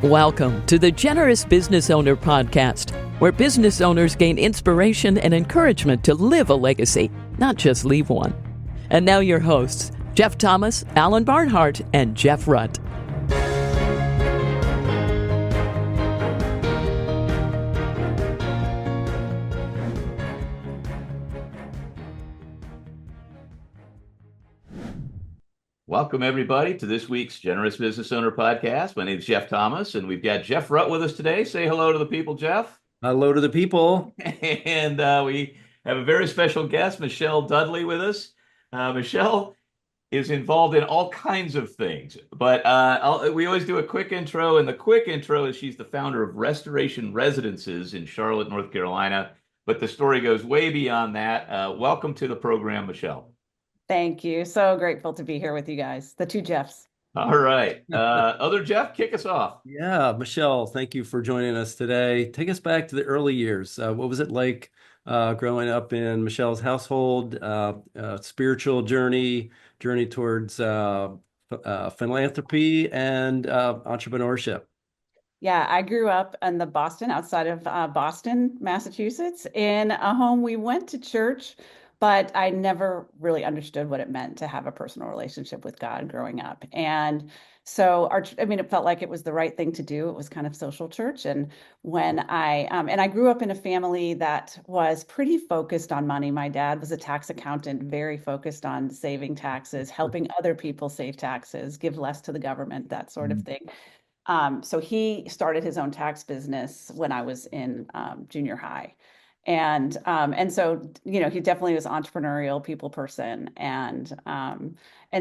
Welcome to the Generous Business Owner Podcast, where business owners gain inspiration and encouragement to live a legacy, not just leave one. And now your hosts, Jeff Thomas, Alan Barnhart, and Jeff Rutt. Welcome, everybody, to this week's Generous Business Owner Podcast. My name is Jeff Thomas, and we've got Jeff Rutt with us today. Say hello to the people, Jeff. Hello to the people. And we have a very special guest, Michele Dudley, with us. Michele is involved in all kinds of things, but we always do a quick intro, and the quick intro is she's the founder of Restoration Residences in Charlotte, North Carolina, but the story goes way beyond that. Welcome to the program, Michele. Thank you. So grateful to be here with you guys, the two Jeffs. All right. Other Jeff, kick us off. Yeah, Michele, thank you for joining us today. Take us back to the early years. What was it like growing up in Michele's household, spiritual journey towards philanthropy and entrepreneurship? Yeah, I grew up in the Boston, outside of Boston, Massachusetts, in a home. We went to church, but I never really understood what it meant to have a personal relationship with God growing up. And so it felt like it was the right thing to do. It was kind of social church. And when I grew up in a family that was pretty focused on money. My dad was a tax accountant, very focused on saving taxes, helping other people save taxes, give less to the government, that sort of thing. So he started his own tax business when I was in junior high. And so, he definitely was an entrepreneurial people person. And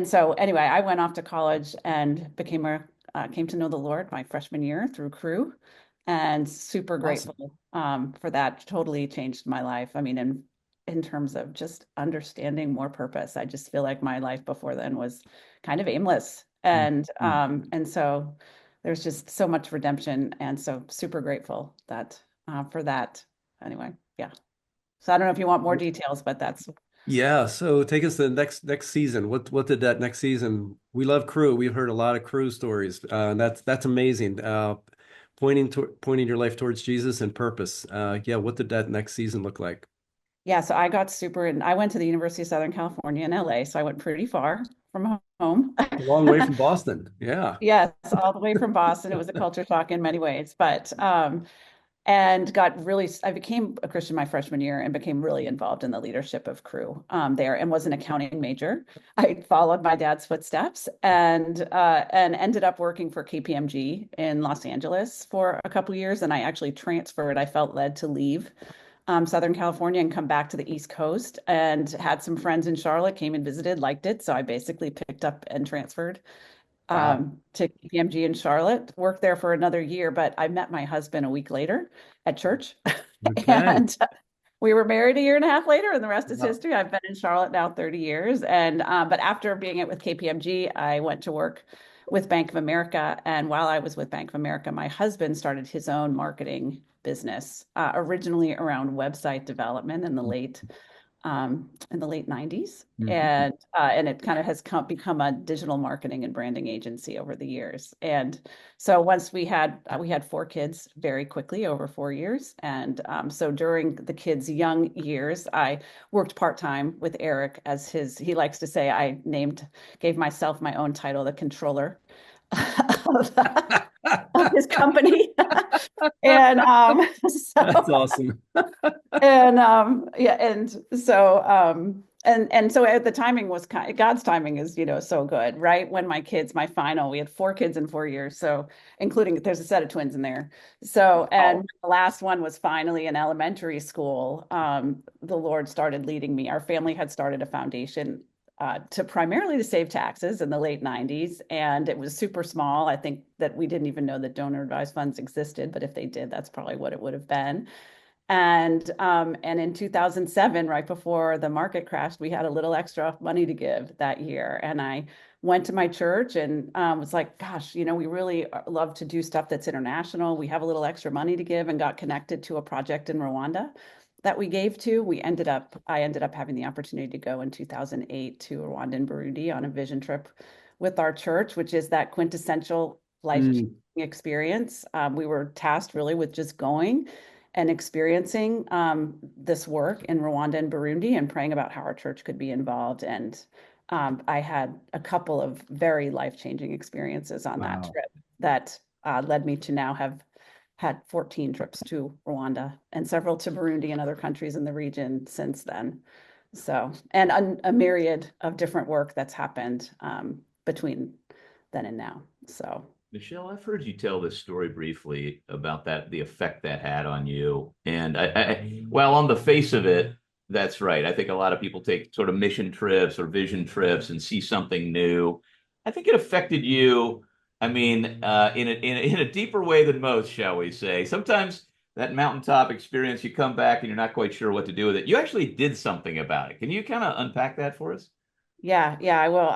so anyway, I went off to college and came to know the Lord my freshman year through Cru, and super grateful for that. Totally changed my life. I mean, in terms of just understanding more purpose, I just feel like my life before then was kind of aimless. And so there's just so much redemption, and so super grateful for that. Anyway, yeah. So I don't know if you want more details, but that's. Yeah. So take us to the next season. What did that next season? We love Cru. We've heard a lot of Cru stories. That's amazing. Pointing your life towards Jesus and purpose. Yeah. What did that next season look like? Yeah. So I got I went to the University of Southern California in LA. So I went pretty far from home. A long way from Boston. Yeah. Yes, all the way from Boston. It was a culture shock in many ways, but and I became a Christian my freshman year and became really involved in the leadership of Cru there, and was an accounting major. I followed my dad's footsteps and ended up working for KPMG in Los Angeles for a couple of years. And I actually transferred. I felt led to leave Southern California and come back to the East Coast, and had some friends in Charlotte, came and visited, liked it. So I basically picked up and transferred to KPMG in Charlotte, worked there for another year, but I met my husband a week later at church. Okay. And we were married a year and a half later, and the rest is history. I've been in Charlotte now 30 years. And but after being with KPMG, I went to work with Bank of America. And while I was with Bank of America, my husband started his own marketing business, originally around website development in the late 90s. And it kind of has become a digital marketing and branding agency over the years. And so once we had 4 kids very quickly over 4 years. And so during the kids' young years, I worked part-time with Eric as he likes to say, gave myself my own title, the controller of his company. And so That's awesome. And so the timing was God's timing is, so good, right? When we had 4 kids in 4 years. So including, there's a set of twins in there. So, and the last one was finally in elementary school. The Lord started leading me. Our family had started a foundation primarily to save taxes in the late 90s. And it was super small. I think that we didn't even know that donor advised funds existed, but if they did, that's probably what it would have been. And in 2007, right before the market crashed, we had a little extra money to give that year. And I went to my church and was like, gosh, we really love to do stuff that's international. We have a little extra money to give, and got connected to a project in Rwanda that we gave to. I ended up having the opportunity to go in 2008 to Rwanda and Burundi on a vision trip with our church, which is that quintessential life experience. We were tasked really with just going and experiencing this work in Rwanda and Burundi and praying about how our church could be involved. And I had a couple of very life-changing experiences on that Wow. trip that led me to now have had 14 trips to Rwanda and several to Burundi and other countries in the region since then. So, and a myriad of different work that's happened between then and now. So, Michelle, I've heard you tell this story briefly about the effect that had on you. And well, on the face of it, that's right. I think a lot of people take sort of mission trips or vision trips and see something new. I think it affected you. I mean, in a deeper way than most, shall we say. Sometimes that mountaintop experience, you come back and you're not quite sure what to do with it. You actually did something about it. Can you kind of unpack that for us? yeah, I will.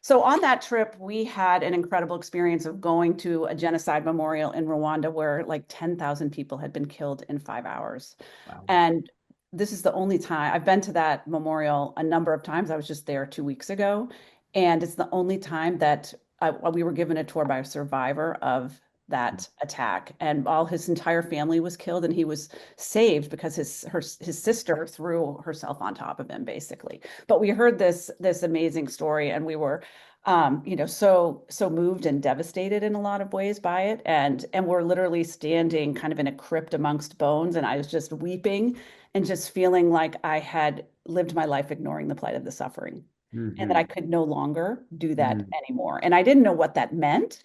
So on that trip, we had an incredible experience of going to a genocide memorial in Rwanda where like 10,000 people had been killed in 5 hours. Wow. And this is the only time I've been to that memorial a number of times. I was just there 2 weeks ago. And it's the only time that we were given a tour by a survivor of that attack. And all his entire family was killed, and he was saved because his sister threw herself on top of him, basically. But we heard this amazing story, and we were so moved and devastated in a lot of ways by it. And we're literally standing kind of in a crypt amongst bones, and I was just weeping and just feeling like I had lived my life ignoring the plight of the suffering, and that I could no longer do that anymore. And I didn't know what that meant.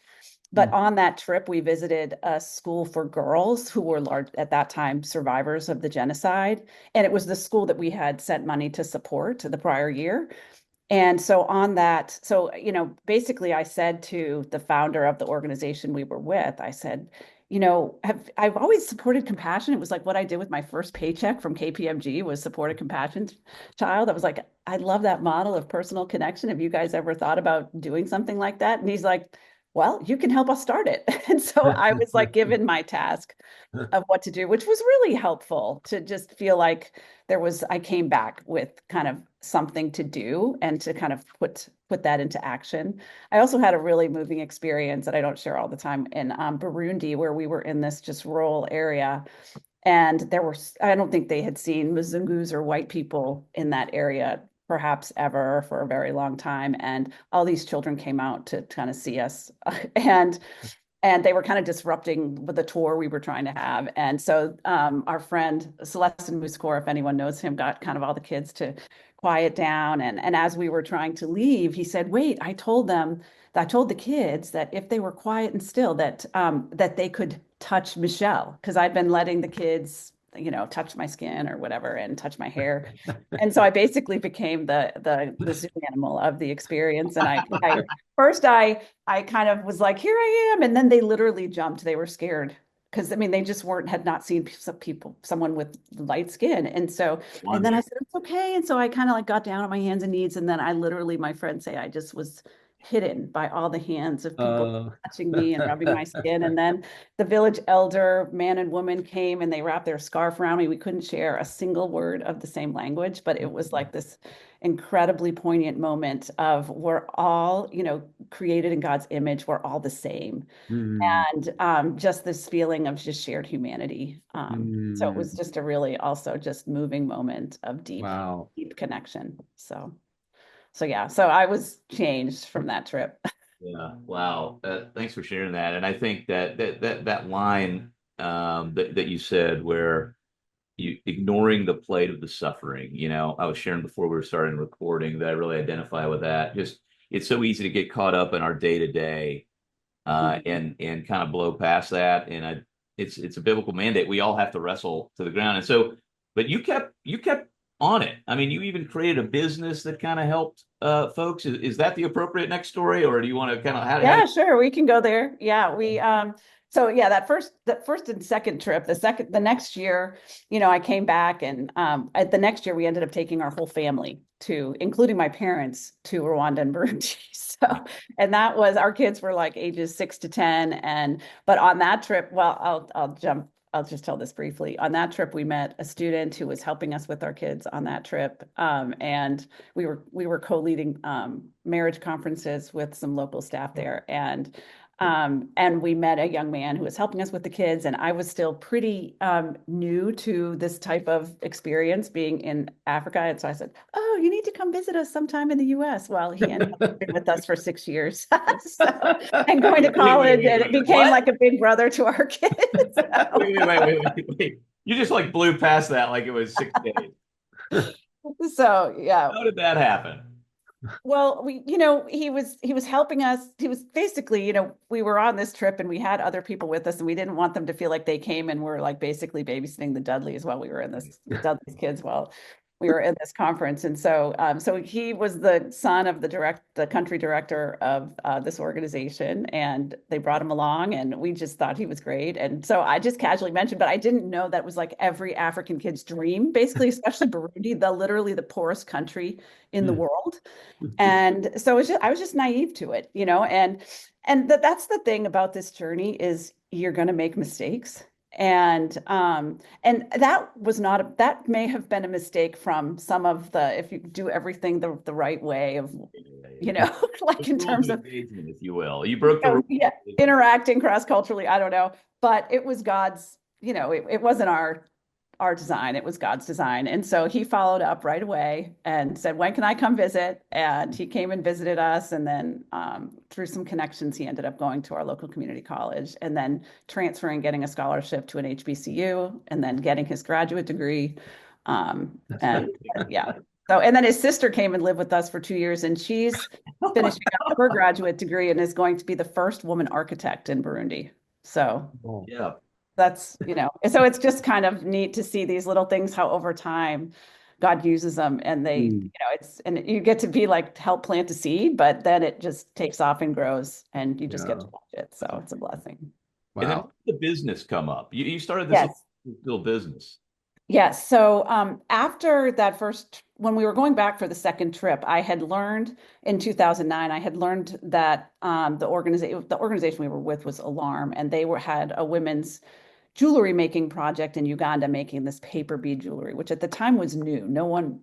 But on that trip, we visited a school for girls who were large at that time survivors of the genocide. And it was the school that we had sent money to support the prior year. And so on that, basically I said to the founder of the organization we were with, I said, I've always supported compassion. It was like what I did with my first paycheck from KPMG was support a compassion child. I was like, I love that model of personal connection. Have you guys ever thought about doing something like that? And he's like, well, you can help us start it. And so I was like given my task of what to do, which was really helpful to just feel like I came back with kind of something to do and to kind of put that into action. I also had a really moving experience that I don't share all the time in Burundi, where we were in this just rural area. And I don't think they had seen Mzungus or white people in that area perhaps ever for a very long time. And all these children came out to kind of see us. And they were kind of disrupting the tour we were trying to have. And so our friend Celeste Muskor, if anyone knows him, got kind of all the kids to quiet down. And as we were trying to leave, he said, wait, I told the kids that if they were quiet and still, that they could touch Michelle, because I'd been letting the kids touch my skin or whatever and touch my hair. And so I basically became the zoo animal of the experience. And I first I kind of was like, here I am. And then they literally jumped. They were scared because I mean, they just had not seen someone with light skin. And so, and then I said, it's okay. And so I kind of like got down on my hands and knees. And then my friends say, I just was hidden by all the hands of people touching me and rubbing my skin. And then the village elder, man and woman, came and they wrapped their scarf around me. We couldn't share a single word of the same language, but it was like this incredibly poignant moment of we're all, created in God's image. We're all the same. And just this feeling of just shared humanity. So it was just a really also just moving moment of deep connection. So yeah, so I was changed from that trip. Yeah. Wow. Thanks for sharing that. And I think that line that you said, where you ignoring the plight of the suffering, I was sharing before we were starting recording that I really identify with that. Just it's so easy to get caught up in our day to day and kind of blow past that. And it's a biblical mandate. We all have to wrestle to the ground. And so, but you kept on it. I mean, you even created a business that kind of helped folks. Is that the appropriate next story, or do you want to kind of sure, we can go there. Yeah, we so yeah, that first and second trip, the next year, I came back, and at the next year we ended up taking our whole family including my parents, to Rwanda and Burundi. So, and that was, our kids were like ages 6 to 10. But on that trip, well, I'll just tell this briefly. On that trip, we met a student who was helping us with our kids on that trip. And we were co-leading marriage conferences with some local staff there. And And we met a young man who was helping us with the kids, and I was still pretty new to this type of experience being in Africa. And so I said, "Oh, you need to come visit us sometime in the U.S." Well, he ended up living with us for 6 years, and going to college, and it became like a big brother to our kids. Wait. You just like blew past that like it was 6 days. So yeah. How did that happen? Well, he was helping us. He was basically, we were on this trip and we had other people with us, and we didn't want them to feel like they came and were like basically babysitting the Dudleys while we were in this Dudley's kids while we were in this conference. And so he was the son of the country director of this organization, and they brought him along, and we just thought he was great. And so I just casually mentioned, but I didn't know that was like every African kid's dream, basically, especially Burundi, literally the poorest country in the world. And so I was just naive to it, and that's the thing about this journey is you're going to make mistakes. And that may have been a mistake from some of if you do everything the right way of, like in terms of engagement, if you will, you broke the rules. Yeah, interacting cross-culturally. I don't know, but it was God's, it wasn't our design, it was God's design. And so he followed up right away and said, "When can I come visit?" And he came and visited us. And then through some connections, he ended up going to our local community college and then transferring, getting a scholarship to an HBCU, and then getting his graduate degree. Yeah. So, and then his sister came and lived with us for 2 years, and she's finishing up her graduate degree and is going to be the first woman architect in Burundi. So yeah. That's, so it's just kind of neat to see these little things, how over time God uses them, and and you get to be like, help plant a seed, but then it just takes off and grows, and you just get to watch it. So it's a blessing. Wow. And then the business come up. You started this little business. Yes. So after that when we were going back for the second trip, I had learned in 2009, I had learned that the organization we were with was Alarm, and they had a women's jewelry making project in Uganda, making this paper bead jewelry, which at the time was new. No one,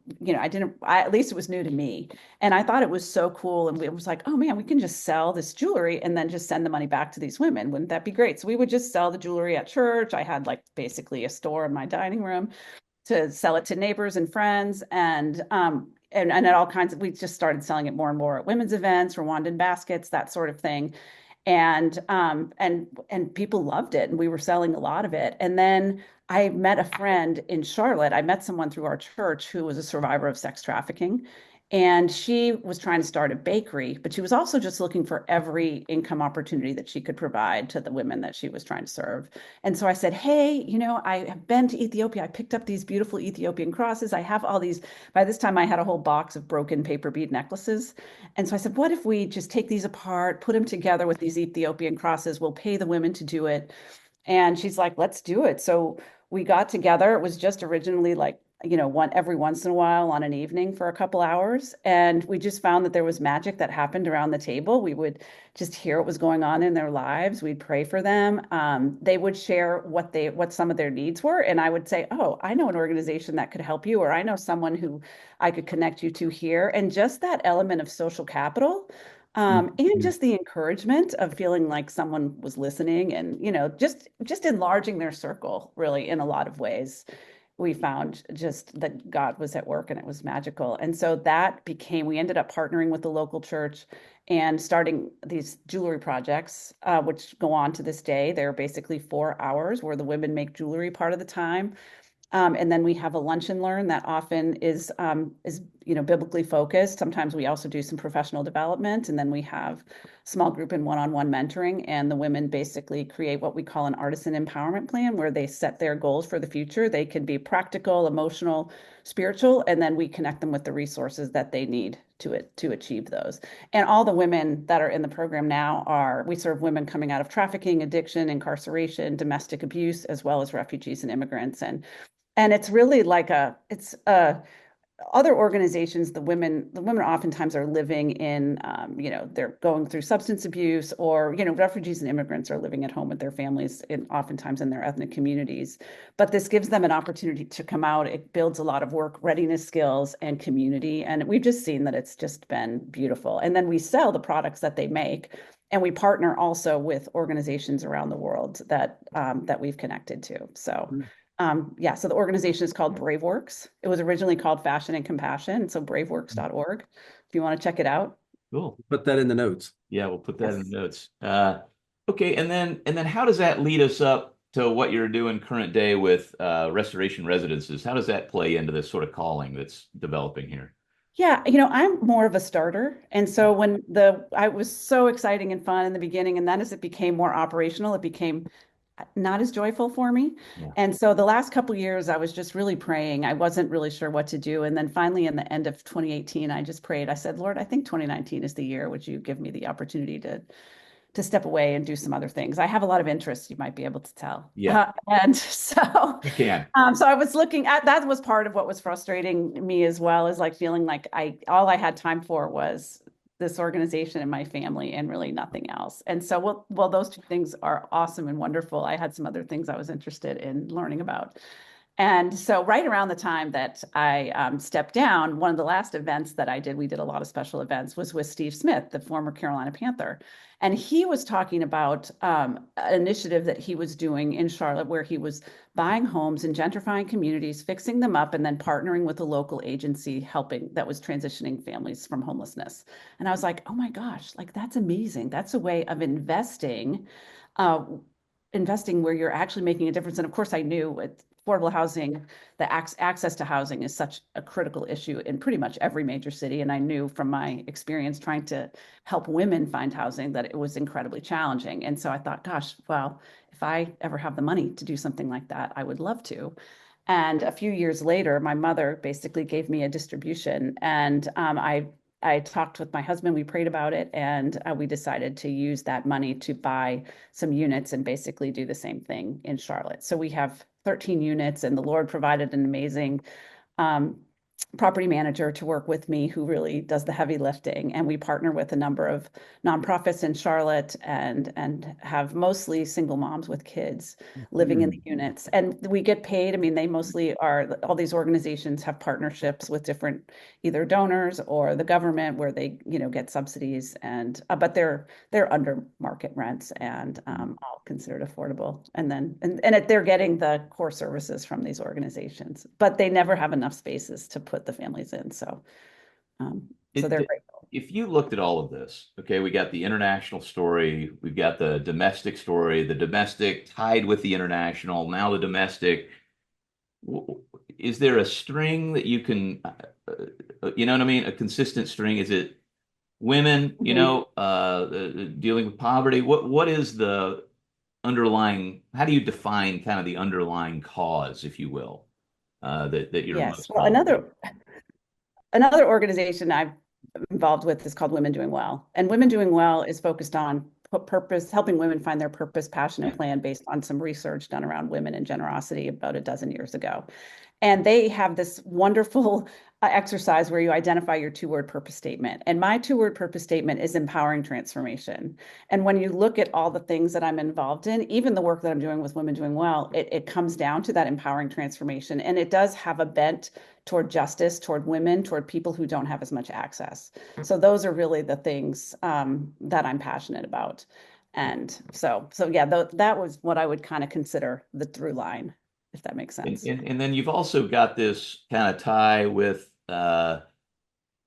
at least it was new to me. And I thought it was so cool. And it was like, oh man, we can just sell this jewelry and then just send the money back to these women. Wouldn't that be great? So we would just sell the jewelry at church. I had like basically a store in my dining room to sell it to neighbors and friends. And at all kinds we just started selling it more and more at women's events, Rwandan baskets, that sort of thing. And people loved it, and we were selling a lot of it. And then I met a friend in Charlotte. I met someone through our church who was a survivor of sex trafficking, and she was trying to start a bakery, but she was also just looking for every income opportunity that she could provide to the women that she was trying to serve. And so I said, "Hey, I have been to Ethiopia. I picked up these beautiful Ethiopian crosses. I have all these." By this time, I had a whole box of broken paper bead necklaces. And so I said, "What if we just take these apart, put them together with these Ethiopian crosses? We'll pay the women to do it." And she's like, "Let's do it." So we got together. It was just originally like, every once in a while on an evening for a couple hours. And we just found that there was magic that happened around the table. We would just hear what was going on in their lives. We'd pray for them. They would share what some of their needs were. And I would say, "Oh, I know an organization that could help you," or "I know someone who I could connect you to here." And just that element of social capital, and just the encouragement of feeling like someone was listening, and, just enlarging their circle really in a lot of ways. We found just that God was at work, and it was magical. And so we ended up partnering with the local church and starting these jewelry projects, which go on to this day. They're basically 4 hours where the women make jewelry part of the time. And then we have a lunch and learn that often is biblically focused. Sometimes we also do some professional development, and then we have small group and one-on-one mentoring. And the women basically create what we call an artisan empowerment plan, where they set their goals for the future. They can be practical, emotional, spiritual, and then we connect them with the resources that they need to achieve those. And all the women that are in the program now we serve women coming out of trafficking, addiction, incarceration, domestic abuse, as well as refugees and immigrants. And it's really like other organizations, the women oftentimes are living in, they're going through substance abuse, or, refugees and immigrants are living at home with their families, oftentimes in their ethnic communities. But this gives them an opportunity to come out. It builds a lot of work readiness skills and community. And we've just seen that it's just been beautiful. And then we sell the products that they make And we partner also with organizations around the world that we've connected to. So yeah, so the organization is called BraveWorks. It was originally called Fashion and Compassion, so braveworks.org if you want to check it out. Cool. Put that in the notes. Yeah, we'll put that in Yes. the notes. Okay, and then how does that lead us up to what you're doing current day with restoration residences? How does that play into this sort of calling that's developing here? Yeah, I'm more of a starter. And so I was so exciting and fun in the beginning, and then as it became more operational, it became not as joyful for me. Yeah. And so the last couple of years, I was just really praying. I wasn't really sure what to do. And then finally, in the end of 2018, I just prayed. I said, Lord, I think 2019 is the year. Would you give me the opportunity to step away and do some other things? I have a lot of interests, you might be able to tell. Yeah. And so, You can. so I was looking at that was part of what was frustrating me as well, is like feeling like all I had time for was this organization and my family and really nothing else. And so, well, those two things are awesome and wonderful. I had some other things I was interested in learning about. And so right around the time that I stepped down, one of the last events that I did, we did a lot of special events, was with Steve Smith, the former Carolina Panther. And he was talking about an initiative that he was doing in Charlotte where he was buying homes and gentrifying communities, fixing them up, and then partnering with a local agency helping that was transitioning families from homelessness. And I was like, oh my gosh, like that's amazing. That's a way of uh, investing where you're actually making a difference. And of course, I knew with affordable housing, the access to housing is such a critical issue in pretty much every major city. And I knew from my experience trying to help women find housing that it was incredibly challenging. And so I thought, gosh, well, if I ever have the money to do something like that, I would love to. And a few years later, my mother basically gave me a distribution, and I talked with my husband. We prayed about it, and we decided to use that money to buy some units and basically do the same thing in Charlotte. So we have 13 units, and the Lord provided an amazing um, property manager to work with me who really does the heavy lifting. And we partner with a number of nonprofits in Charlotte and have mostly single moms with kids living in the units. And we get paid. I mean, they mostly are, all these organizations have partnerships with different either donors or the government where they, get subsidies, and but they're under market rents and all considered affordable. And then they're getting the core services from these organizations, but they never have enough spaces to put the families in. So they're great. If you looked at all of this, okay, we got the international story, we've got the domestic story, the domestic tied with the international, now the domestic. Is there a string that you can, you know what I mean? A consistent string? Is it women, dealing with poverty? What is the underlying, how do you define kind of the underlying cause, if you will, that you're Yes. most Well, another organization I'm involved with is called Women Doing Well. And Women Doing Well is focused on purpose, helping women find their purpose, passion, and plan based on some research done around women and generosity about a dozen years ago. And they have this wonderful exercise where you identify your two-word purpose statement. And my two-word purpose statement is empowering transformation. And when you look at all the things that I'm involved in, even the work that I'm doing with Women Doing Well, it comes down to that empowering transformation. And it does have a bent toward justice, toward women, toward people who don't have as much access. So those are really the things that I'm passionate about. And so yeah, that was what I would kind of consider the through line, if that makes sense. And then you've also got this kind of tie with an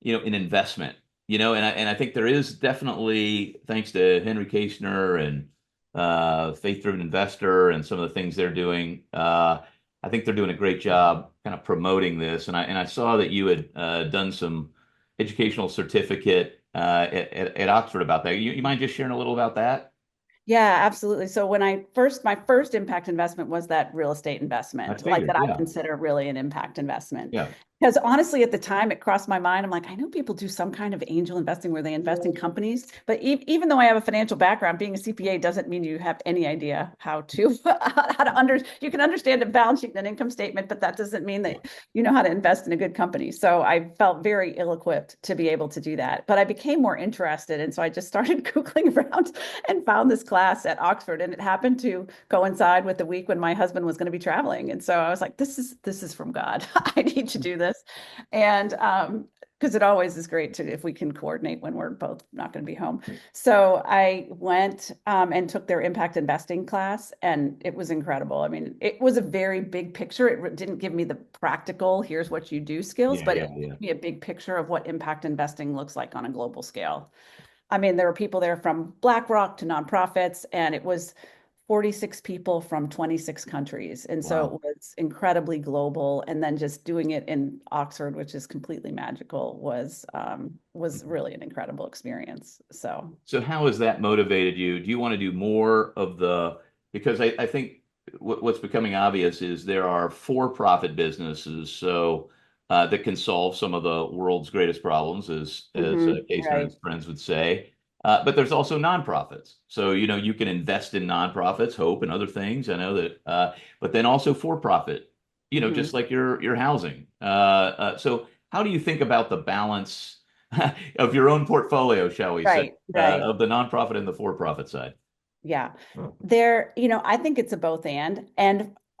investment, and I think there is definitely, thanks to Henry Kasner and Faith-Driven Investor and some of the things they're doing, I think they're doing a great job kind of promoting this. And I saw that you had done some educational certificate at Oxford about that. You mind just sharing a little about that? Yeah, absolutely. So when my first impact investment was that real estate investment, like that I consider really an impact investment. Yeah. Because honestly, at the time, it crossed my mind. I'm like, I know people do some kind of angel investing where they invest in companies, but even though I have a financial background, being a CPA doesn't mean you have any idea how to you can understand a balance sheet and an income statement, but that doesn't mean that you know how to invest in a good company. So I felt very ill-equipped to be able to do that, but I became more interested. And so I just started Googling around and found this class at Oxford, and it happened to coincide with the week when my husband was going to be traveling. And so I was like, this is from God. I need to do this. And because it always is great to if we can coordinate when we're both not going to be home. So I went and took their impact investing class, and it was incredible. I mean, it was a very big picture. It didn't give me the practical, here's what you do skills, but it gave me a big picture of what impact investing looks like on a global scale. I mean, there were people there from BlackRock to nonprofits, and it was 46 people from 26 countries. And so it was incredibly global. And then just doing it in Oxford, which is completely magical, was really an incredible experience. So how has that motivated you? Do you want to do more of because I think what's becoming obvious is there are for-profit businesses that can solve some of the world's greatest problems, as Casey and his friends would say. But there's also nonprofits. So, you can invest in nonprofits, Hope, and other things. I know that, but then also for-profit, just like your housing. So how do you think about the balance of your own portfolio, shall we say, of the nonprofit and the for-profit side? Yeah, I think it's a both and.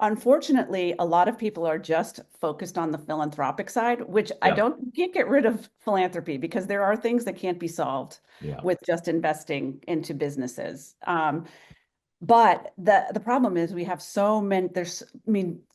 Unfortunately, a lot of people are just focused on the philanthropic side, which I can't get rid of philanthropy, because there are things that can't be solved with just investing into businesses. But the problem is we have so many,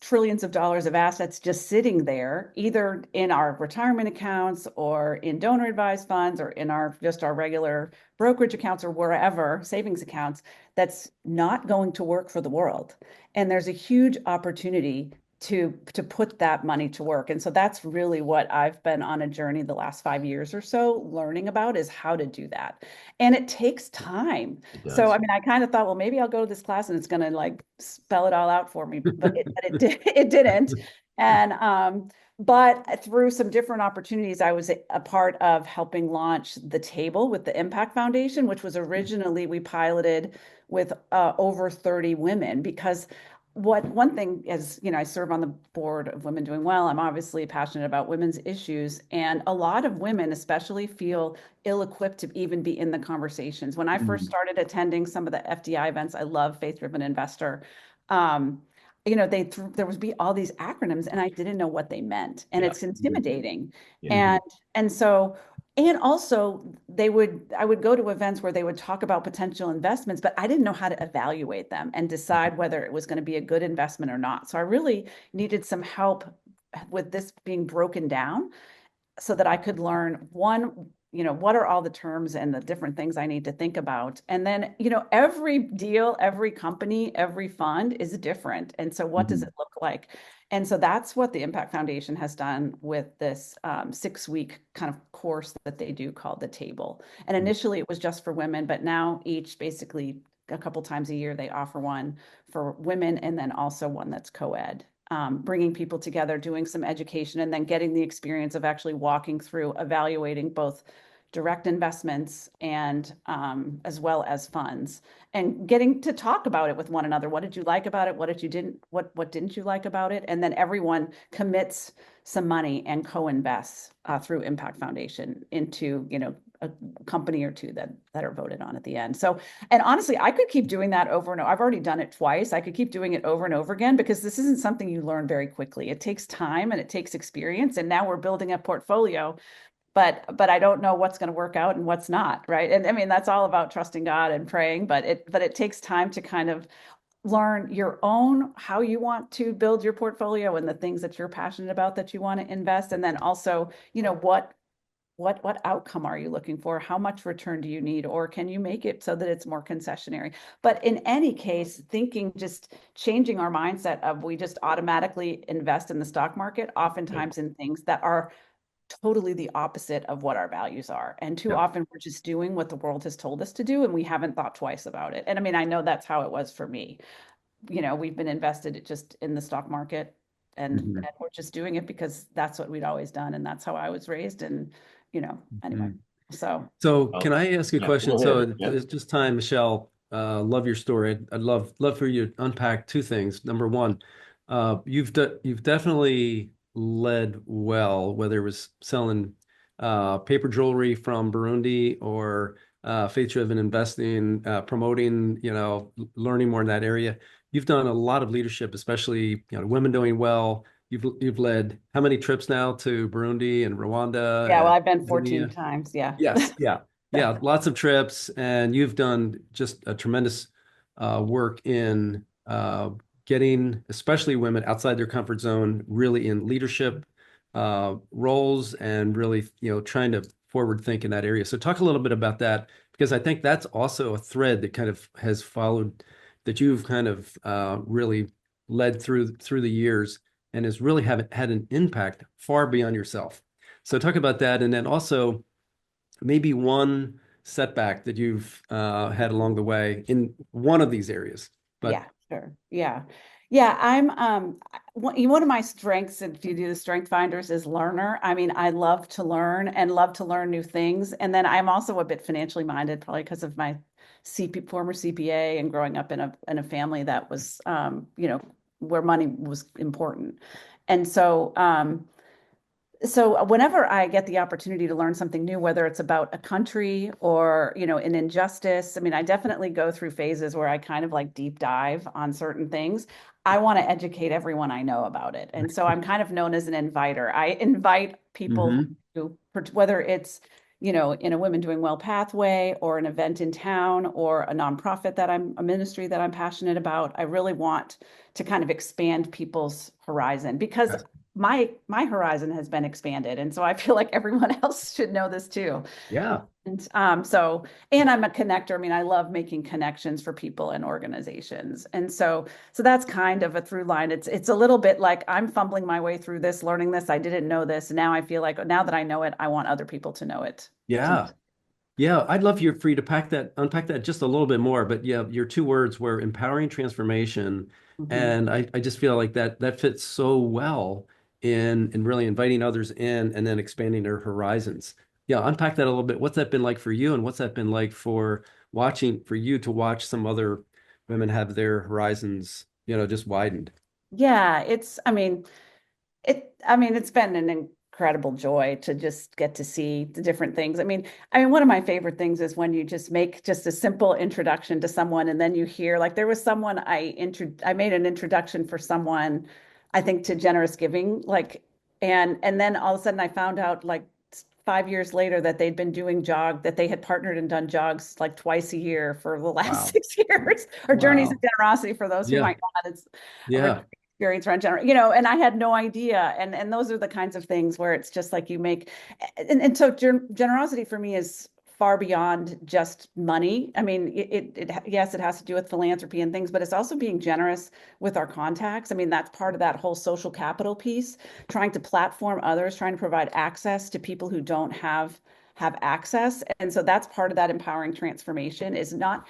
trillions of dollars of assets just sitting there, either in our retirement accounts or in donor advised funds or in our regular brokerage accounts or wherever, savings accounts, that's not going to work for the world. And there's a huge opportunity to put that money to work. And so that's really what I've been on a journey the last 5 years or so learning about, is how to do that. And it takes time. So, I kind of thought, well, maybe I'll go to this class and it's going to spell it all out for me, but it didn't. And, but through some different opportunities, I was a part of helping launch the table with the Impact Foundation, which was originally, we piloted with over 30 women, because one thing is, I serve on the board of Women Doing Well. I'm obviously passionate about women's issues, and a lot of women especially feel ill-equipped to even be in the conversations. When I first started attending some of the FDI events, I love Faith-Driven Investor. There would be all these acronyms and I didn't know what they meant, and it's intimidating. And so, and also I would go to events where they would talk about potential investments, but I didn't know how to evaluate them and decide whether it was going to be a good investment or not. So I really needed some help with this being broken down so that I could learn, one, what are all the terms and the different things I need to think about? And then, every deal, every company, every fund is different. And so what does it look like? And so that's what the Impact Foundation has done with this 6-week kind of course that they do called The Table. And initially it was just for women, but now basically a couple times a year, they offer one for women and then also one that's co-ed. Bringing people together, doing some education, and then getting the experience of actually walking through, evaluating both direct investments and as well as funds, and getting to talk about it with one another. What did you like about it? What didn't you like about it? And then everyone commits some money and co-invests through Impact Foundation into, a company or two that are voted on at the end. So, and honestly, I could keep doing that over and over. I've already done it twice. I could keep doing it over and over again, because this isn't something you learn very quickly. It takes time and it takes experience. And now we're building a portfolio, but I don't know what's going to work out and what's not, right? And that's all about trusting God and praying, but it takes time to kind of learn your own, how you want to build your portfolio and the things that you're passionate about that you want to invest. And then also, what outcome are you looking for? How much return do you need? Or can you make it so that it's more concessionary? But in any case, just changing our mindset of we just automatically invest in the stock market, oftentimes in things that are totally the opposite of what our values are. And too often we're just doing what the world has told us to do, and we haven't thought twice about it. And I know that's how it was for me. We've been invested just in the stock market, and we're just doing it because that's what we'd always done. And that's how I was raised. And anyway, so can I ask you a question? It's just time, Michele. Love your story. I'd love for you to unpack two things. Number one, you've definitely led well, whether it was selling paper jewelry from Burundi or faith-driven investing, promoting, learning more in that area. You've done a lot of leadership, especially Women Doing Well, you've led how many trips now to Burundi and Rwanda Yeah, well, and I've been 14 Tanzania? times. Yeah. Yes, yeah, yeah, lots of trips, and you've done just a tremendous work in getting, especially women outside their comfort zone, really in leadership roles, and really, trying to forward think in that area. So talk a little bit about that, because I think that's also a thread that kind of has followed, that you've kind of really led through the years, and has really had an impact far beyond yourself. So talk about that, and then also maybe one setback that you've had along the way in one of these areas. But Yeah, sure. Yeah. Yeah, I'm one of my strengths, if you do the strength finders, is learner. I mean, I love to learn and love to learn new things. And then I'm also a bit financially minded, probably because of my former CPA and growing up in a family that was where money was important. And so whenever I get the opportunity to learn something new, whether it's about a country or, an injustice, I mean, I definitely go through phases where I kind of like deep dive on certain things. I want to educate everyone I know about it. And so I'm kind of known as an inviter. I invite people Mhm. who, whether it's, in a Women Doing Well pathway or an event in town or a nonprofit a ministry that I'm passionate about, I really want to kind of expand people's horizon, because my horizon has been expanded, and so I feel like everyone else should know this too. Yeah. And and I'm a connector. I mean, I love making connections for people and organizations, and so that's kind of a through line. It's a little bit like I'm fumbling my way through this, learning this. I didn't know this. Now I feel like now that I know it, I want other people to know it. Yeah. Yeah, I'd love for you to unpack that just a little bit more. But yeah, your two words were empowering transformation, Mhm. and I just feel like that fits so well in really inviting others in and then expanding their horizons. Yeah, unpack that a little bit. What's that been like for you, and what's that been like for you to watch some other women have their horizons, just widened? Yeah, it's been an incredible joy to just get to see the different things. I mean, one of my favorite things is when you just make just a simple introduction to someone, and then you hear, like, there was someone I made an introduction for someone, I think, to generous giving, like, and then all of a sudden I found out, like, 5 years later, that they had partnered and done jogs like twice a year for the last Wow. 6 years, or journeys of Wow. generosity for those who Yeah. might not. It's a Yeah. experience around and I had no idea. And those are the kinds of things where it's just like you make, and so generosity for me is far beyond just money. I mean, yes, it has to do with philanthropy and things, but it's also being generous with our contacts. I mean, that's part of that whole social capital piece, trying to platform others, trying to provide access to people who don't have access. And so that's part of that empowering transformation. Is not,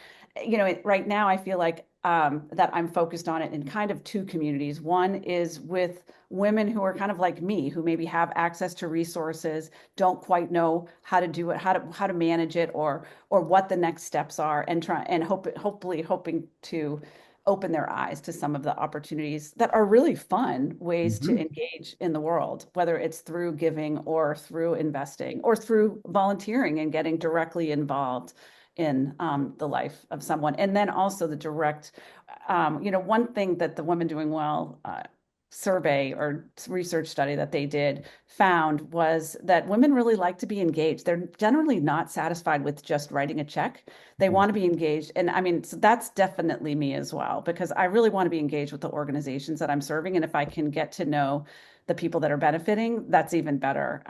right now I feel like that I'm focused on it in kind of two communities. One is with women who are kind of like me, who maybe have access to resources, don't quite know how to do it, how to manage it, or what the next steps are, and hopefully hoping to open their eyes to some of the opportunities that are really fun ways to Mhm. engage in the world, whether it's through giving or through investing or through volunteering and getting directly involved in the life of someone. And then also the direct, one thing that the Women Doing Well survey or research study that they did found was that women really like to be engaged. They're generally not satisfied with just writing a check. They want to be engaged. And I mean, so that's definitely me as well, because I really want to be engaged with the organizations that I'm serving. And if I can get to know the people that are benefiting, that's even better.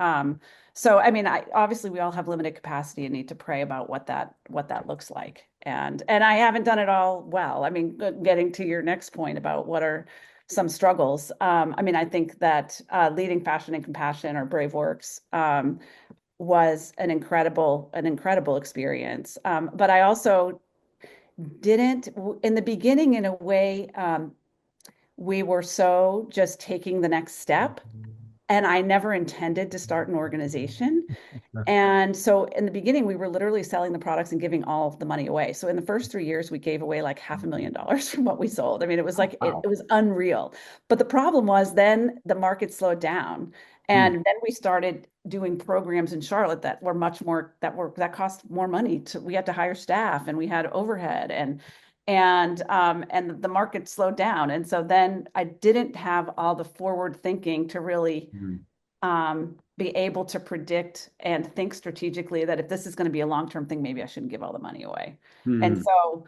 So, I mean, obviously we all have limited capacity and need to pray about what that looks like. And I haven't done it all well. I mean, getting to your next point about what are some struggles. I mean, I think that leading Fashion and Compassion, or Brave Works, was an incredible experience. But I also didn't, in the beginning, in a way, we were so just taking the next step, and I never intended to start an organization. And so in the beginning, we were literally selling the products and giving all of the money away. So in the first 3 years, we gave away like $500,000 from what we sold. I mean, it was like it Wow. was unreal. But the problem was, then the market slowed down. Mm. And then we started doing programs in Charlotte that were much more, that cost more money we had to hire staff, and we had overhead. and the market slowed down. And so then I didn't have all the forward thinking to really be able to predict and think strategically that if this is going to be a long-term thing, maybe I shouldn't give all the money away. And so,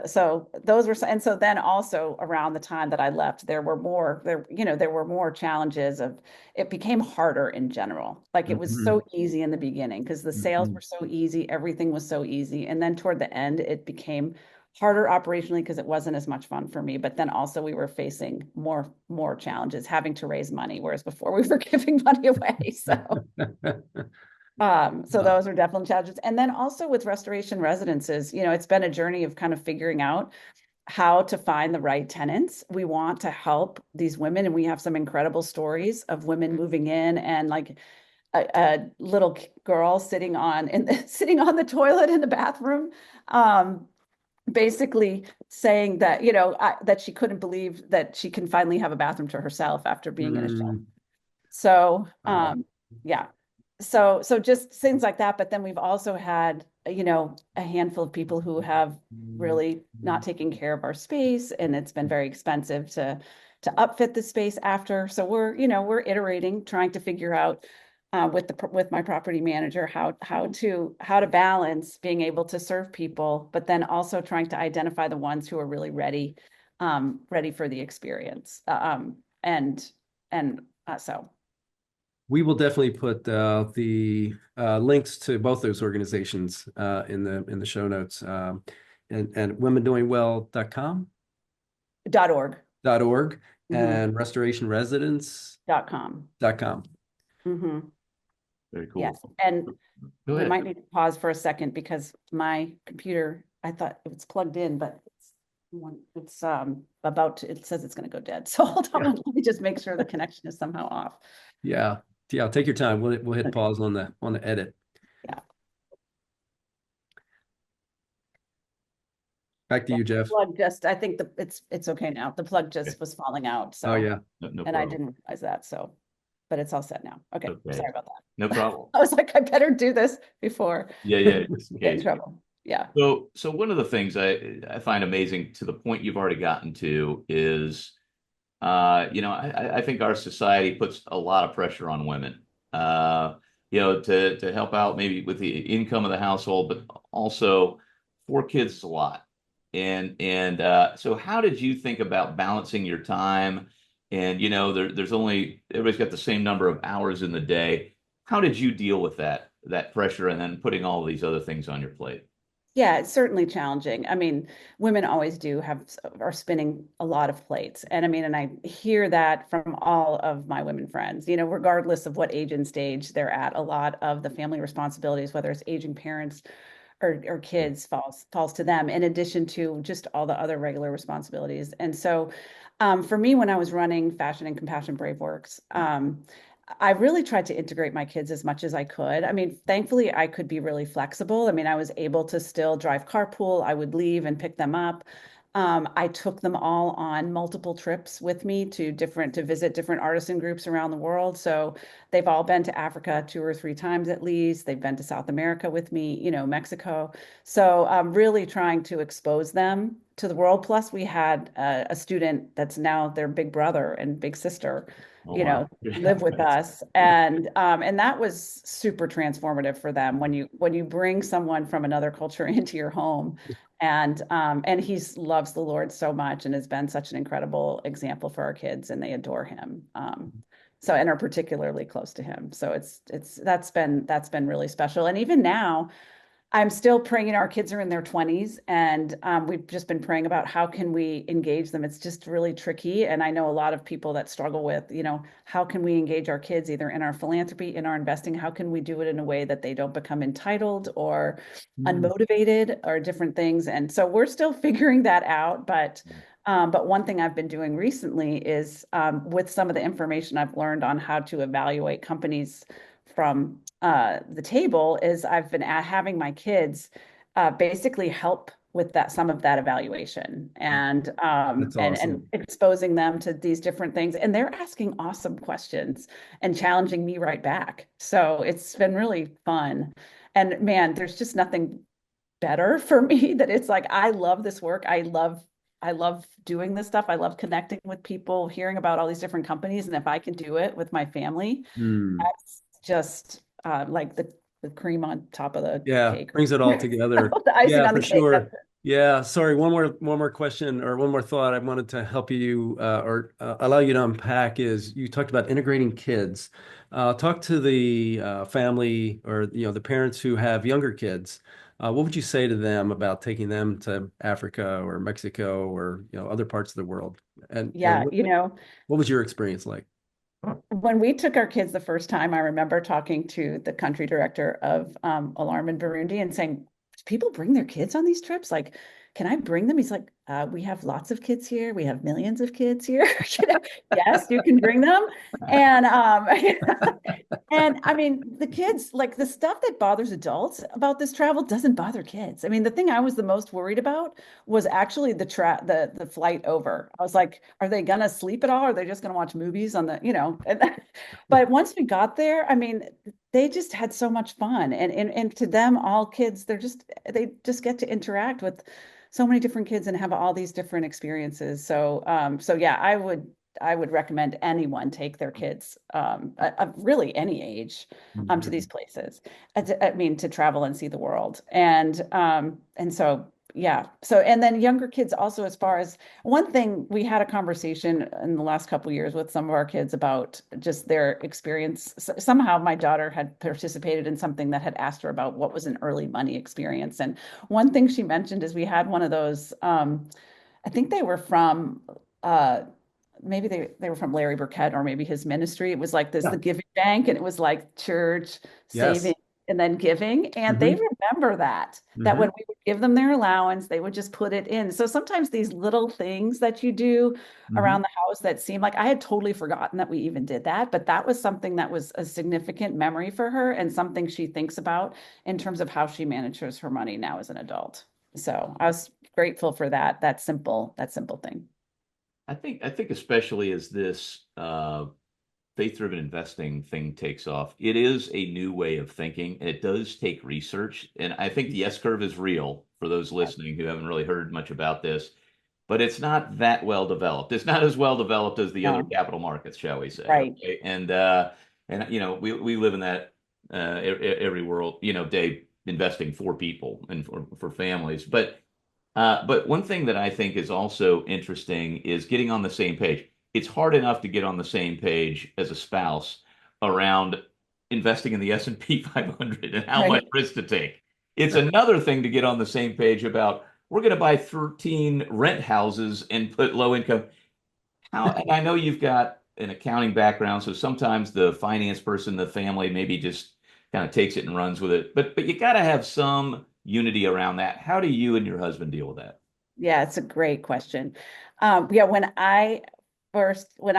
so those were, and so then also around the time that I left, there were more challenges of, it became harder in general. Like it was so easy in the beginning because the sales were so easy, everything was so easy. And then toward the end, it became harder operationally because it wasn't as much fun for me. But then also we were facing more challenges, having to raise money, whereas before we were giving money away. So those are definitely challenges. And then also with restoration residences, it's been a journey of kind of figuring out how to find the right tenants. We want to help these women, and we have some incredible stories of women moving in and like a little girl sitting on the toilet in the bathroom, basically saying that, that she couldn't believe that she can finally have a bathroom to herself after being in a shelter. So, yeah. So just things like that. But then we've also had, a handful of people who have really not taken care of our space, and it's been very expensive to upfit the space after. So we're iterating, trying to figure out with my property manager how to balance being able to serve people, but then also trying to identify the ones who are really ready for the experience. So we will definitely put the links to both those organizations in the show notes, and womendoingwell.com .org and restorationresidence.com. Mm-hmm. Very cool. Yes, and we might need to pause for a second because my computer, I thought it was plugged in, but it's it says it's going to go dead. So hold on, let me just make sure the connection is somehow off. Yeah, take your time. We'll hit pause on the edit. Yeah. Back to you, Jeff. Plug I think it's okay now. The plug just was falling out. So yeah. No and problem. I didn't realize that. So, but it's all set now. Okay. Sorry about that. No problem. I was like, I better do this before. Yeah. Get in trouble. Yeah. So one of the things I find amazing, to the point you've already gotten to, is I think our society puts a lot of pressure on women, to help out maybe with the income of the household, but also 4 kids is a lot. And so how did you think about balancing your time? And, there's everybody's got the same number of hours in the day. How did you deal with that pressure and then putting all of these other things on your plate? Yeah, it's certainly challenging. I mean, women always are spinning a lot of plates. And and I hear that from all of my women friends, regardless of what age and stage they're at, a lot of the family responsibilities, whether it's aging parents or kids, falls to them, in addition to just all the other regular responsibilities. And so for me, when I was running Fashion and Compassion Brave Works, I really tried to integrate my kids as much as I could. Thankfully, I could be really flexible. I was able to still drive carpool. I would leave and pick them up. I took them all on multiple trips with me to visit different artisan groups around the world. So they've all been to Africa 2 or 3 times at least. They've been to South America with me, Mexico. So I'm really trying to expose them to the world. Plus, we had a student that's now their big brother and big sister, Wow. live with us, and that was super transformative for them when you bring someone from another culture into your home. And he loves the Lord so much and has been such an incredible example for our kids, and they adore him. And are particularly close to him. So that's been really special. And even now, I'm still praying. Our kids are in their 20s, and we've just been praying about how can we engage them. It's just really tricky. And I know a lot of people that struggle with, how can we engage our kids either in our philanthropy, in our investing? How can we do it in a way that they don't become entitled or unmotivated or different things? And so we're still figuring that out. But one thing I've been doing recently is with some of the information I've learned on how to evaluate companies from the table, is I've been having my kids basically help with some of that evaluation, and That's awesome. and exposing them to these different things, and they're asking awesome questions and challenging me right back. So it's been really fun, and man, there's just nothing better for me, that it's like, I love this work. I love doing this stuff. I love connecting with people, hearing about all these different companies. And if I can do it with my family, Hmm. that's just like the cream on top of the Yeah, cake. brings it all together. The icing Yeah, on for the cake. sure. Yeah, sorry, one more question or one more thought I wanted to help you or allow you to unpack is you talked about integrating kids. Talk to the family or the parents who have younger kids. What would you say to them about taking them to Africa or Mexico or other parts of the world? And Yeah, what was your experience like? when we took our kids the first time, I remember talking to the country director of Alarm in Burundi and saying, "Do people bring their kids on these trips? Like, can I bring them?" He's like, "We have lots of kids here. We have millions of kids here. Yes, you can bring them." And and I mean, the kids, like the stuff that bothers adults about this travel doesn't bother kids. I mean, the thing I was the most worried about was actually the flight over. I was like, are they gonna sleep at all? Are they just gonna watch movies on but once we got there, I mean, they just had so much fun. And to them, all kids, they just get to interact with so many different kids and have all these different experiences. So yeah, I would recommend anyone take their kids, really any age, to these places. I mean, to travel and see the world. And so, yeah. So, and then younger kids also, as far as one thing, we had a conversation in the last couple of years with some of our kids about just their experience. Somehow my daughter had participated in something that had asked her about what was an early money experience. And one thing she mentioned is we had one of those, I think they were from, maybe they were from Larry Burkett or maybe his ministry. It was like the Yeah. giving bank, and it was like church Yes. saving and then giving. And they Hmm. remember that when we would give them their allowance, they would just put it in. So sometimes these little things that you do Hmm. around the house that seem like I had totally forgotten that we even did that, but that was something that was a significant memory for her and something she thinks about in terms of how she manages her money now as an adult. So I was grateful for that simple thing. I think especially as this faith-driven investing thing takes off, it is a new way of thinking, and it does take research. And I think the S curve is real for those listening who haven't really heard much about this, but it's not that well developed. It's not as well developed as the other No, capital markets, shall we say? right. Okay, and we live in that every world day investing for people and for families, but one thing that I think is also interesting is getting on the same page. It's hard enough to get on the same page as a spouse around investing in the S&P 500 and how much Right. risk to take. It's another thing to get on the same page about we're going to buy 13 rent houses and put low income. And I know you've got an accounting background, so sometimes the finance person, the family maybe just kind of takes it and runs with it. But you got to have some unity around that. How do you and your husband deal with that? Yeah, it's a great question. Yeah, when I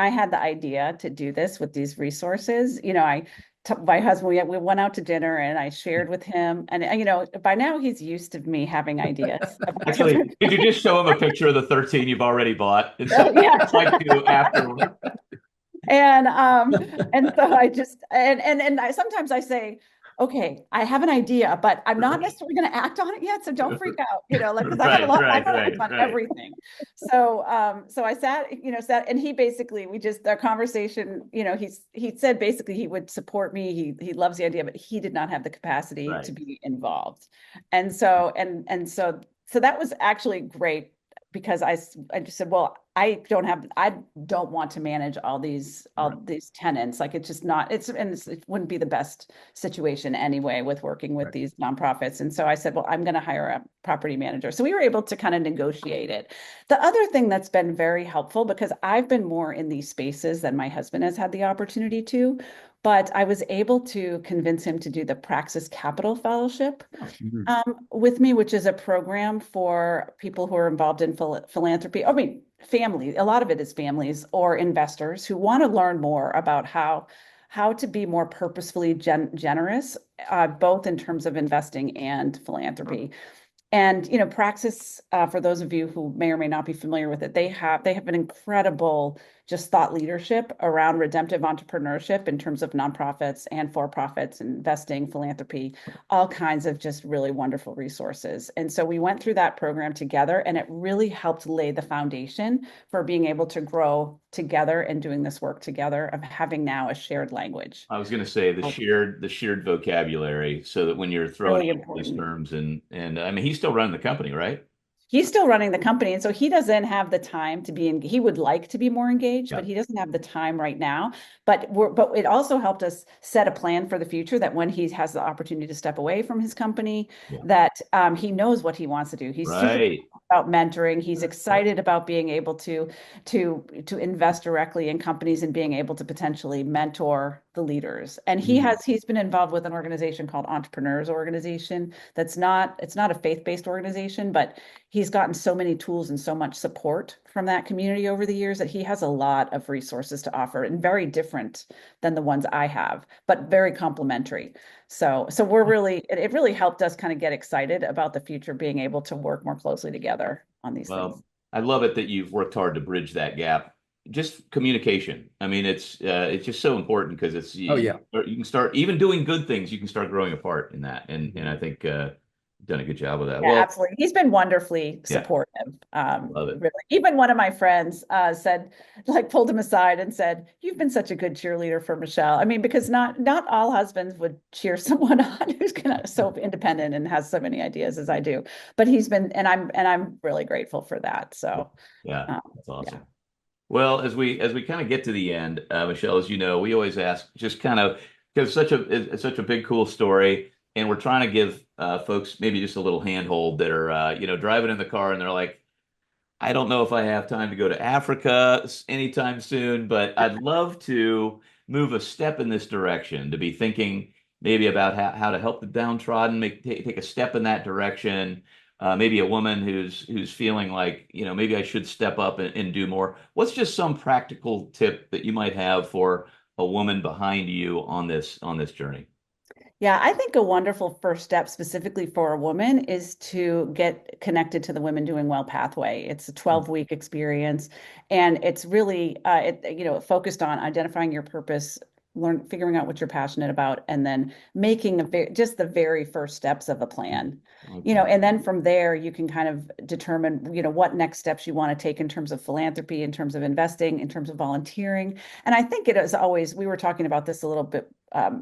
had the idea to do this with these resources, my husband, we went out to dinner and I shared with him, and by now he's used to me having ideas about Actually, different. could you just show him a picture of the 13 you've already bought and see Oh, what yeah. it's like to afterward? And so I just and I sometimes I say, okay, I have an idea, but I'm not necessarily going to act on it yet, so don't freak out, like because Right, I right, got to act right, on right. everything. So I sat, and he basically, we just, our conversation, he said basically he would support me. He loves the idea, but he did not have the capacity to Right. be involved. And so that was actually great because I just said, well, I don't want to manage Right. all these tenants. Like it's just not, it wouldn't be the best situation anyway with working with Right. these nonprofits. And so I said, well, I'm going to hire a property manager. So we were able to kind of negotiate it. The other thing that's been very helpful, because I've been more in these spaces than my husband has had the opportunity to, but I was able to convince him to do the Praxis Capital Fellowship Mhm. with me, which is a program for people who are involved in philanthropy. I mean, family. A lot of it is families or investors who want to learn more about how to be more purposefully generous, both in terms of investing and philanthropy. And Praxis, for those of you who may or may not be familiar with it, they have an incredible just thought leadership around redemptive entrepreneurship in terms of nonprofits and for-profits, investing, philanthropy, all kinds of just really wonderful resources. And so we went through that program together, and it really helped lay the foundation for being able to grow together and doing this work together, of having now a shared language. I was going to say the shared vocabulary, so that when you're throwing Really out these important. terms, and I mean, he's still running the company, right? He's still running the company, and so he doesn't have the time to be in. He would like to be more engaged, Yeah. but he doesn't have the time right now. But it also helped us set a plan for the future, that when he has the opportunity to step away from his company, Yeah. that he knows what he wants to do. He's super Right. about mentoring. He's excited about being able to invest directly in companies and being able to potentially mentor the leaders. And he's been involved with an organization called Entrepreneurs Organization. It's not a faith-based organization, but he's gotten so many tools and so much support from that community over the years that he has a lot of resources to offer, and very different than the ones I have, but very complementary. So it really helped us kind of get excited about the future, being able to work more closely together on these things. Well, I love it that you've worked hard to bridge that gap. Just communication. I mean, it's just so important, because it's Oh yeah. you can start even doing good things. You can start growing apart in that, and I think you've done a good job with that. Yeah, Well, absolutely. He's been wonderfully yeah, supportive. love it. Really. Even one of my friends said, like, pulled him aside and said, "You've been such a good cheerleader for Michele." I mean, because not all husbands would cheer someone on who's so independent and has so many ideas as I do. But he's been, and I'm really grateful for that. So, Yeah, that's awesome. yeah. Well, as we kind of get to the end, Michele, as you know, we always ask, just kind of, because it's such a big, cool story, and we're trying to give folks maybe just a little handhold, that are driving in the car, and they're like, I don't know if I have time to go to Africa anytime soon, but I'd love to move a step in this direction, to be thinking maybe about how to help the downtrodden, take a step in that direction. Maybe a woman who's feeling like, maybe I should step up and do more. What's just some practical tip that you might have for a woman behind you on this journey? Yeah, I think a wonderful first step specifically for a woman is to get connected to the Women Doing Well pathway. It's a 12-week experience, and it's really focused on identifying your purpose, figuring out what you're passionate about, and then making just the very first steps of a plan. Okay. And then from there you can kind of determine, what next steps you want to take in terms of philanthropy, in terms of investing, in terms of volunteering. And I think it is always, we were talking about this a little bit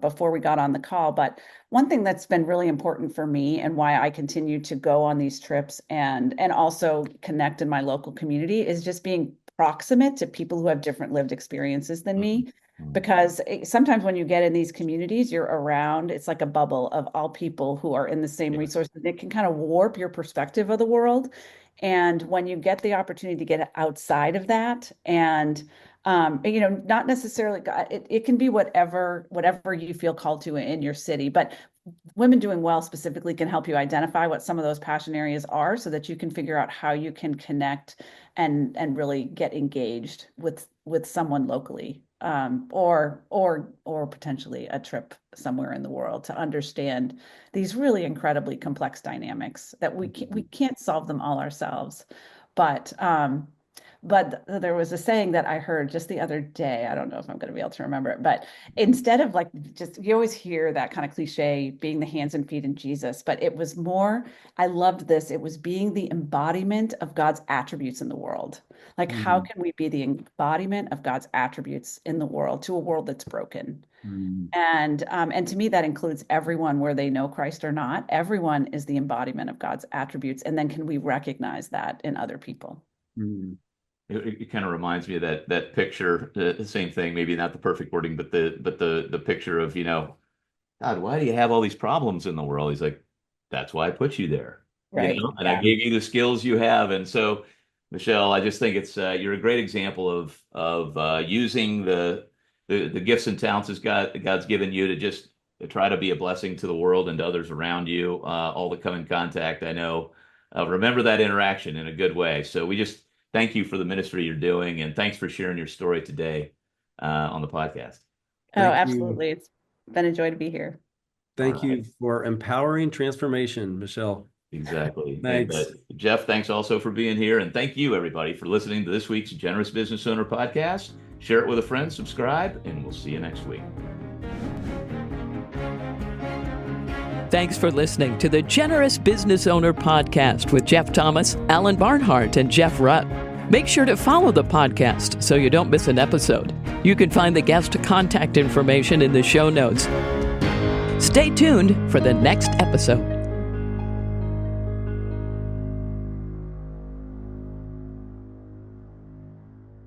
before we got on the call. But one thing that's been really important for me, and why I continue to go on these trips and also connect in my local community, is just being proximate to people who have different lived experiences than me. Because sometimes when you get in these communities, you're around, it's like a bubble of all people who are in the same Yes. resources. It can kind of warp your perspective of the world. And when you get the opportunity to get outside of that, and not necessarily, it can be whatever you feel called to in your city, but Women Doing Well specifically can help you identify what some of those passion areas are, so that you can figure out how you can connect and really get engaged with someone locally, or potentially a trip somewhere in the world, to understand these really incredibly complex dynamics that we can't solve them all ourselves. But there was a saying that I heard just the other day. I don't know if I'm going to be able to remember it, but instead of, like, just, you always hear that kind of cliche, being the hands and feet in Jesus, but it was more, I loved this. It was being the embodiment of God's attributes in the world. Like, how can we be the embodiment of God's attributes in the world, to a world that's broken? And to me, that includes everyone, where they know Christ or not. Everyone is the embodiment of God's attributes. And then can we recognize that in other people? It kind of reminds me of that picture, the same thing, maybe not the perfect wording, but the picture of, God, why do you have all these problems in the world? He's like, that's why I put you there, Right. and I gave you the skills you have. And so, Michele, I just think it's you're a great example of using the gifts and talents God's given you to try to be a blessing to the world and to others around you, all that come in contact. I know, remember that interaction in a good way. So we just thank you for the ministry you're doing, and thanks for sharing your story today on the podcast. Oh, Thank you. absolutely. It's been a joy to be here. Thank All right. you for empowering transformation, Michele. Exactly. Thanks. And, Jeff, thanks also for being here. And thank you, everybody, for listening to this week's Generous Business Owner Podcast. Share it with a friend, subscribe, and we'll see you next week. Thanks for listening to the Generous Business Owner Podcast with Jeff Thomas, Alan Barnhart, and Jeff Rutt. Make sure to follow the podcast so you don't miss an episode. You can find the guest contact information in the show notes. Stay tuned for the next episode.